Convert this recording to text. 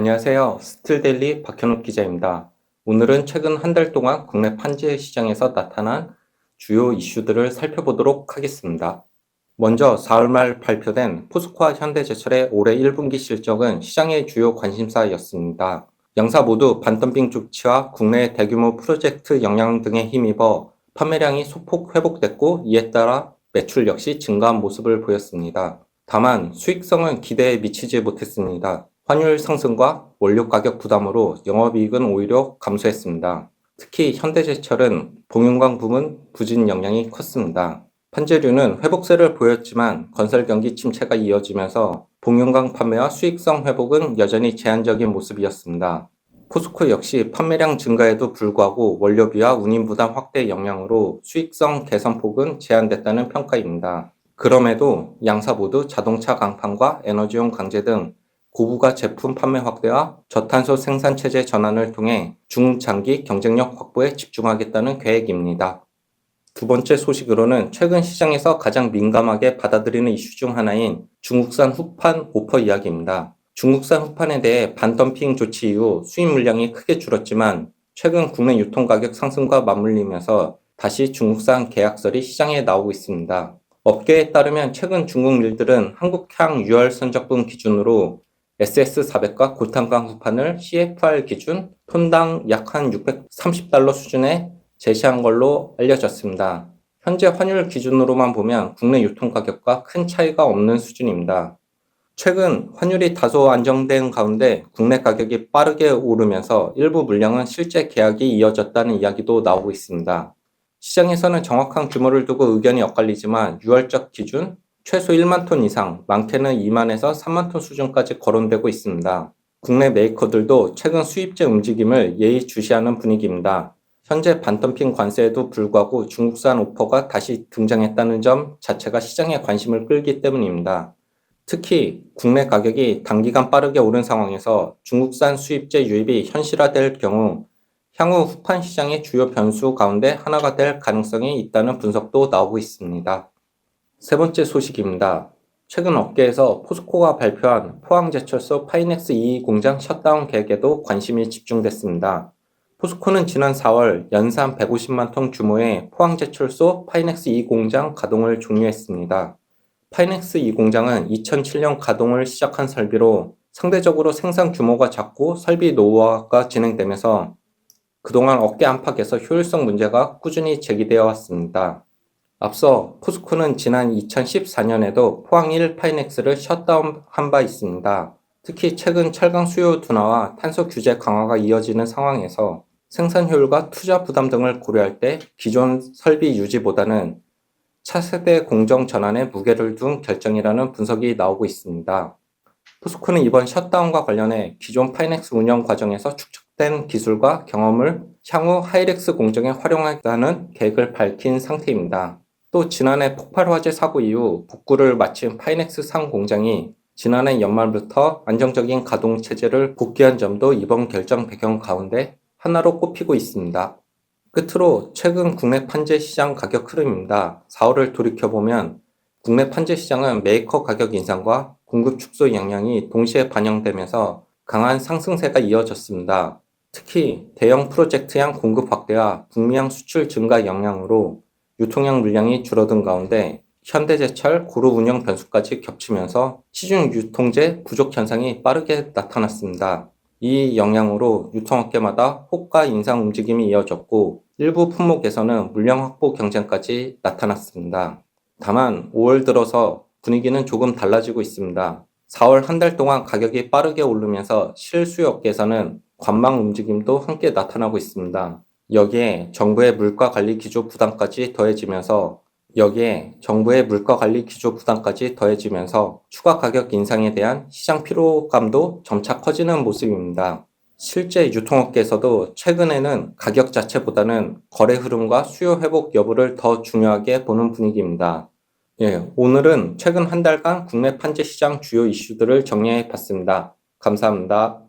안녕하세요. 스틸데일리 박현욱 기자입니다. 오늘은 최근 한 달 동안 국내 판재 시장에서 나타난 주요 이슈들을 살펴보도록 하겠습니다. 먼저 4월 말 발표된 포스코와 현대제철의 올해 1분기 실적은 시장의 주요 관심사였습니다. 양사 모두 반덤핑 조치와 국내 대규모 프로젝트 영향 등에 힘입어 판매량이 소폭 회복됐고, 이에 따라 매출 역시 증가한 모습을 보였습니다. 다만 수익성은 기대에 미치지 못했습니다. 환율 상승과 원료 가격 부담으로 영업이익은 오히려 감소했습니다. 특히 현대제철은 봉윤광 부문 부진 영향이 컸습니다. 판재류는 회복세를 보였지만 건설 경기 침체가 이어지면서 봉윤광 판매와 수익성 회복은 여전히 제한적인 모습이었습니다. 포스코 역시 판매량 증가에도 불구하고 원료비와 운임 부담 확대 영향으로 수익성 개선폭은 제한됐다는 평가입니다. 그럼에도 양사 모두 자동차 강판과 에너지용 강제 등 고부가 제품 판매 확대와 저탄소 생산 체제 전환을 통해 중장기 경쟁력 확보에 집중하겠다는 계획입니다. 두 번째 소식으로는 최근 시장에서 가장 민감하게 받아들이는 이슈 중 하나인 중국산 후판 오퍼 이야기입니다. 중국산 후판에 대해 반덤핑 조치 이후 수입 물량이 크게 줄었지만 최근 국내 유통 가격 상승과 맞물리면서 다시 중국산 계약설이 시장에 나오고 있습니다. 업계에 따르면 최근 중국 밀들은 한국향 유월 선적분 기준으로 SS400과 고탄강 후판을 CFR 기준 톤당 약 한 630달러 수준에 제시한 걸로 알려졌습니다. 현재 환율 기준으로만 보면 국내 유통 가격과 큰 차이가 없는 수준입니다. 최근 환율이 다소 안정된 가운데 국내 가격이 빠르게 오르면서 일부 물량은 실제 계약이 이어졌다는 이야기도 나오고 있습니다. 시장에서는 정확한 규모를 두고 의견이 엇갈리지만 6월적 기준 최소 1만 톤 이상, 많게는 2만에서 3만 톤 수준까지 거론되고 있습니다. 국내 메이커들도 최근 수입제 움직임을 예의주시하는 분위기입니다. 현재 반덤핑 관세에도 불구하고 중국산 오퍼가 다시 등장했다는 점 자체가 시장의 관심을 끌기 때문입니다. 특히 국내 가격이 단기간 빠르게 오른 상황에서 중국산 수입제 유입이 현실화될 경우 향후 후판 시장의 주요 변수 가운데 하나가 될 가능성이 있다는 분석도 나오고 있습니다. 세 번째 소식입니다. 최근 업계에서 포스코가 발표한 포항제철소 파이넥스 2 공장 셧다운 계획에도 관심이 집중됐습니다. 포스코는 지난 4월 연산 150만 톤 규모의 포항제철소 파이넥스 2 공장 가동을 종료했습니다. 파이넥스 2 공장은 2007년 가동을 시작한 설비로 상대적으로 생산 규모가 작고 설비 노후화가 진행되면서 그동안 업계 안팎에서 효율성 문제가 꾸준히 제기되어 왔습니다. 앞서 포스코는 지난 2014년에도 포항 1 파이넥스를 셧다운한 바 있습니다. 특히 최근 철강 수요 둔화와 탄소 규제 강화가 이어지는 상황에서 생산 효율과 투자 부담 등을 고려할 때 기존 설비 유지보다는 차세대 공정 전환에 무게를 둔 결정이라는 분석이 나오고 있습니다. 포스코는 이번 셧다운과 관련해 기존 파이넥스 운영 과정에서 축적된 기술과 경험을 향후 하이렉스 공정에 활용하겠다는 계획을 밝힌 상태입니다. 또 지난해 폭발 화재 사고 이후 복구를 마친 파이넥스 상 공장이 지난해 연말부터 안정적인 가동 체제를 복귀한 점도 이번 결정 배경 가운데 하나로 꼽히고 있습니다. 끝으로 최근 국내 판재 시장 가격 흐름입니다. 4월을 돌이켜보면 국내 판재 시장은 메이커 가격 인상과 공급 축소 영향이 동시에 반영되면서 강한 상승세가 이어졌습니다. 특히 대형 프로젝트향 공급 확대와 북미향 수출 증가 영향으로 유통량 물량이 줄어든 가운데 현대제철 고루 운영 변수까지 겹치면서 시중 유통재 부족 현상이 빠르게 나타났습니다. 이 영향으로 유통업계마다 호가 인상 움직임이 이어졌고 일부 품목에서는 물량 확보 경쟁까지 나타났습니다. 다만 5월 들어서 분위기는 조금 달라지고 있습니다. 4월 한 달 동안 가격이 빠르게 오르면서 실수요업계에서는 관망 움직임도 함께 나타나고 있습니다. 여기에 정부의 물가관리 기조 부담까지 더해지면서 추가 가격 인상에 대한 시장 피로감도 점차 커지는 모습입니다. 실제 유통업계에서도 최근에는 가격 자체보다는 거래 흐름과 수요 회복 여부를 더 중요하게 보는 분위기입니다. 오늘은 최근 한 달간 국내 판재 시장 주요 이슈들을 정리해 봤습니다. 감사합니다.